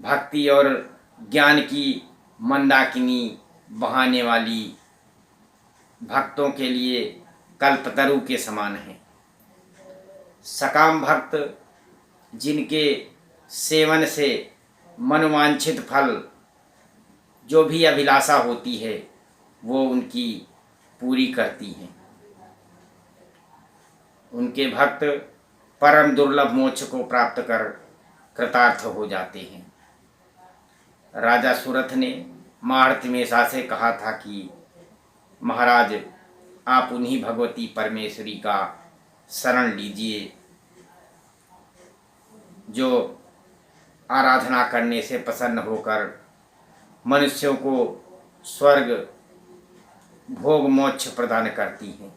भक्ति और ज्ञान की मंदाकिनी बहाने वाली भक्तों के लिए कल्पतरु के समान है। सकाम भक्त जिनके सेवन से मनोवांछित फल जो भी अभिलाषा होती है वो उनकी पूरी करती हैं। उनके भक्त परम दुर्लभ मोक्ष को प्राप्त कर कृतार्थ हो जाते हैं। राजा सुरथ ने महारथी मेषा से कहा था कि महाराज, आप उन्हीं भगवती परमेश्वरी का शरण लीजिए जो आराधना करने से प्रसन्न होकर मनुष्यों को स्वर्ग भोग मोक्ष प्रदान करती हैं।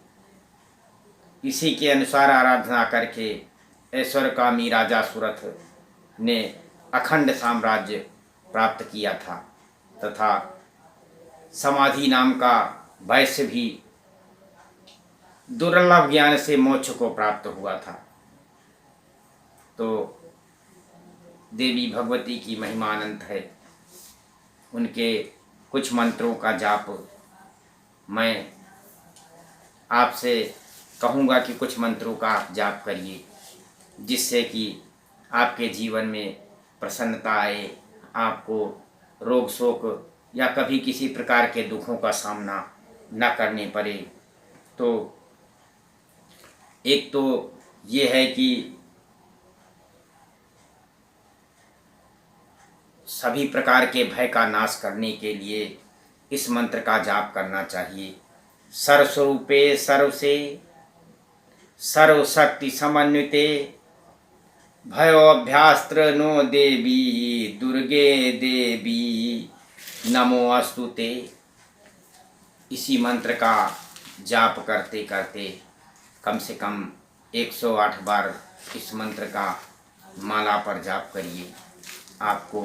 इसी के अनुसार आराधना करके ऐश्वर्यकामी राजा सुरथ ने अखंड साम्राज्य प्राप्त किया था तथा समाधि नाम का वैश्य भी दुर्लभ ज्ञान से मोक्ष को प्राप्त हुआ था। तो देवी भगवती की महिमा अनंत है। उनके कुछ मंत्रों का जाप मैं आपसे कहूँगा कि कुछ मंत्रों का आप जाप करिए, जिससे कि आपके जीवन में प्रसन्नता आए, आपको रोग शोक या कभी किसी प्रकार के दुखों का सामना न करने पड़े। तो एक तो ये है कि सभी प्रकार के भय का नाश करने के लिए इस मंत्र का जाप करना चाहिए। सर्वस्वरूपे सर्वसे सर्वशक्ति समन्विते भयोभ्यास्त्र नो देवी दुर्गे देवी नमो अस्तुते। इसी मंत्र का जाप करते करते कम से कम 108 बार इस मंत्र का माला पर जाप करिए। आपको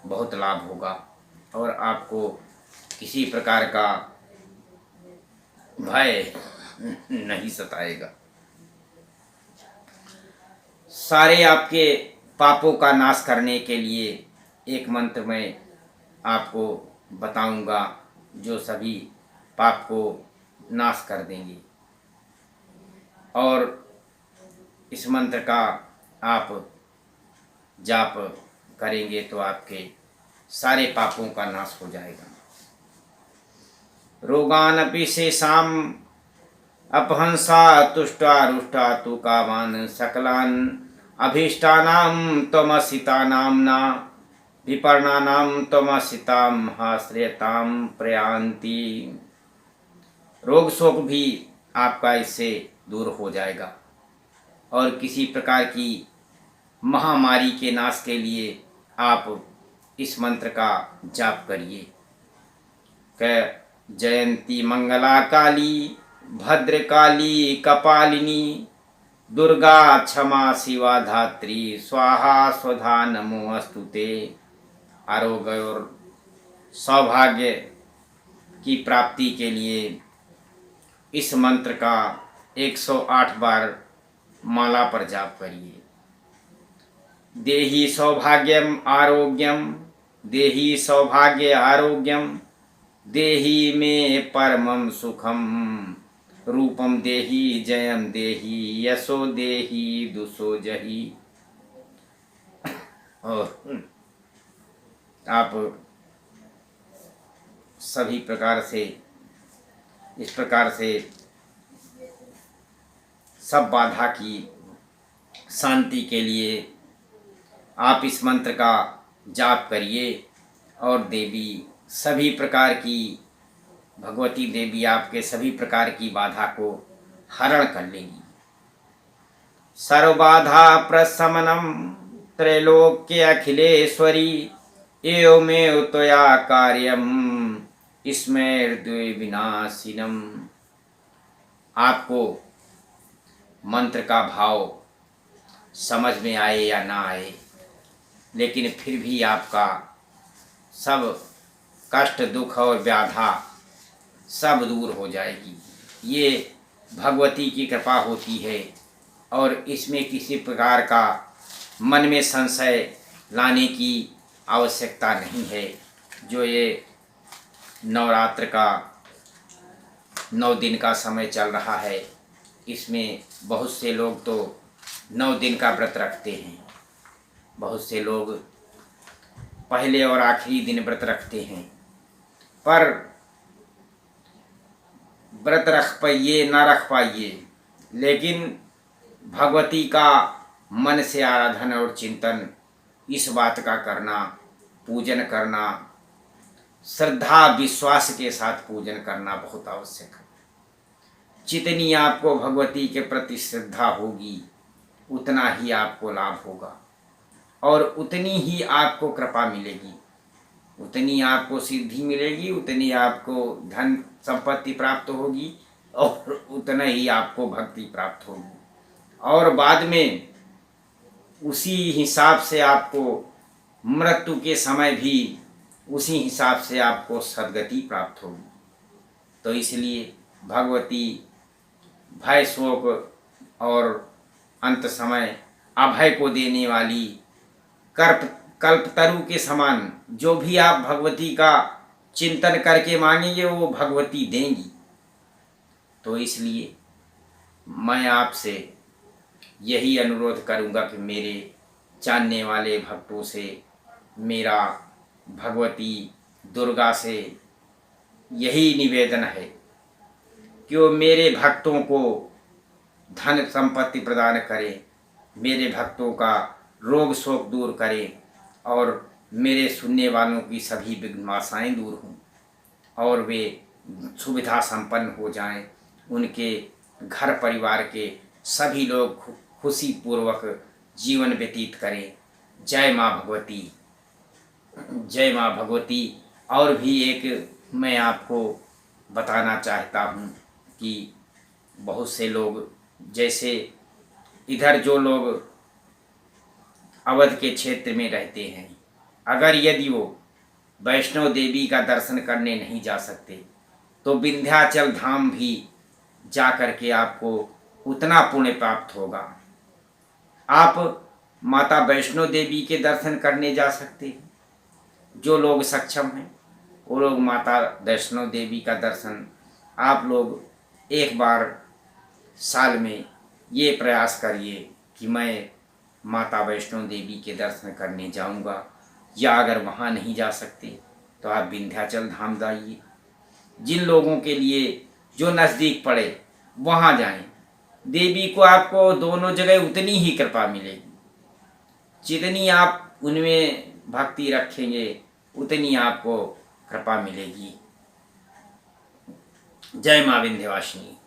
बहुत लाभ होगा और आपको किसी प्रकार का भय नहीं सताएगा। सारे आपके पापों का नाश करने के लिए एक मंत्र मैं आपको बताऊंगा जो सभी पाप को नाश कर देंगे। और इस मंत्र का आप जाप करेंगे तो आपके सारे पापों का नाश हो जाएगा। रोगानपि शेषाम अपहंसा तुष्टा रुष्टा तु कामान सकलान अभीष्टानाम त्वमसितानाम्ना विपर्णानाम त्वमसिताम हाश्रयताम प्रयांति। रोग शोक भी आपका इससे दूर हो जाएगा और किसी प्रकार की महामारी के नाश के लिए आप इस मंत्र का जाप करिए। जयंती मंगला काली भद्रकाली कपालिनी दुर्गा क्षमा शिवा धात्री स्वाहा स्वधा नमो अस्तुते। आरोग्य और सौभाग्य की प्राप्ति के लिए इस मंत्र का 108 बार माला पर जाप करिए। देहि सौभाग्यम आरोग्यम देहि सौभाग्य आरोग्यम देहि मे परमं सुखम रूपम देहि जयम देहि यशो देहि दुसो जहि। और आप सभी प्रकार से इस प्रकार से सब बाधा की शांति के लिए आप इस मंत्र का जाप करिए और देवी सभी प्रकार की भगवती देवी आपके सभी प्रकार की बाधा को हरण कर लेंगी। सर्वबाधा प्रशमनम त्रैलोक्य अखिलेश्वरी एवमेव त्वया कार्यम स्मृति विनाशिनम। आपको मंत्र का भाव समझ में आए या ना आए, लेकिन फिर भी आपका सब कष्ट दुख और व्याधा सब दूर हो जाएगी। ये भगवती की कृपा होती है और इसमें किसी प्रकार का मन में संशय लाने की आवश्यकता नहीं है। जो ये नवरात्र का 9 दिन का समय चल रहा है, इसमें बहुत से लोग तो 9 दिन का व्रत रखते हैं, बहुत से लोग पहले और आखिरी दिन व्रत रखते हैं। पर व्रत रख पाइए ना रख पाइए, लेकिन भगवती का मन से आराधन और चिंतन, इस बात का करना, पूजन करना, श्रद्धा विश्वास के साथ पूजन करना बहुत आवश्यक है। जितनी आपको भगवती के प्रति श्रद्धा होगी, उतना ही आपको लाभ होगा और उतनी ही आपको कृपा मिलेगी, उतनी आपको सिद्धि मिलेगी, उतनी आपको धन संपत्ति प्राप्त होगी और उतना ही आपको भक्ति प्राप्त होगी। और बाद में उसी हिसाब से आपको मृत्यु के समय भी उसी हिसाब से आपको सद्गति प्राप्त होगी। तो इसलिए भगवती भय शोक और अंत समय अभय को देने वाली कल्पतरु के समान, जो भी आप भगवती का चिंतन करके मांगेंगे वो भगवती देंगी। तो इसलिए मैं आपसे यही अनुरोध करूंगा कि मेरे जानने वाले भक्तों से मेरा भगवती दुर्गा से यही निवेदन है कि वो मेरे भक्तों को धन संपत्ति प्रदान करे, मेरे भक्तों का रोग शोक दूर करे और मेरे सुनने वालों की सभी विघ्नाशाएँ दूर हों और वे सुविधा संपन्न हो जाएं, उनके घर परिवार के सभी लोग खुशी पूर्वक जीवन व्यतीत करें। जय माँ भगवती, जय माँ भगवती। और भी एक मैं आपको बताना चाहता हूँ कि बहुत से लोग, जैसे इधर जो लोग अवध के क्षेत्र में रहते हैं, अगर यदि वो वैष्णो देवी का दर्शन करने नहीं जा सकते तो विंध्याचल धाम भी जा कर के आपको उतना पुण्य प्राप्त होगा। आप माता वैष्णो देवी के दर्शन करने जा सकते हैं, जो लोग सक्षम हैं वो लोग माता वैष्णो देवी का दर्शन आप लोग एक बार साल में ये प्रयास करिए कि मैं माता वैष्णो देवी के दर्शन करने जाऊंगा, या अगर वहाँ नहीं जा सकते तो आप विंध्याचल धाम जाइए। जिन लोगों के लिए जो नज़दीक पड़े वहाँ जाएं, देवी को आपको दोनों जगह उतनी ही कृपा मिलेगी। जितनी आप उनमें भक्ति रखेंगे उतनी आपको कृपा मिलेगी। जय माँ विंध्यवासिनी।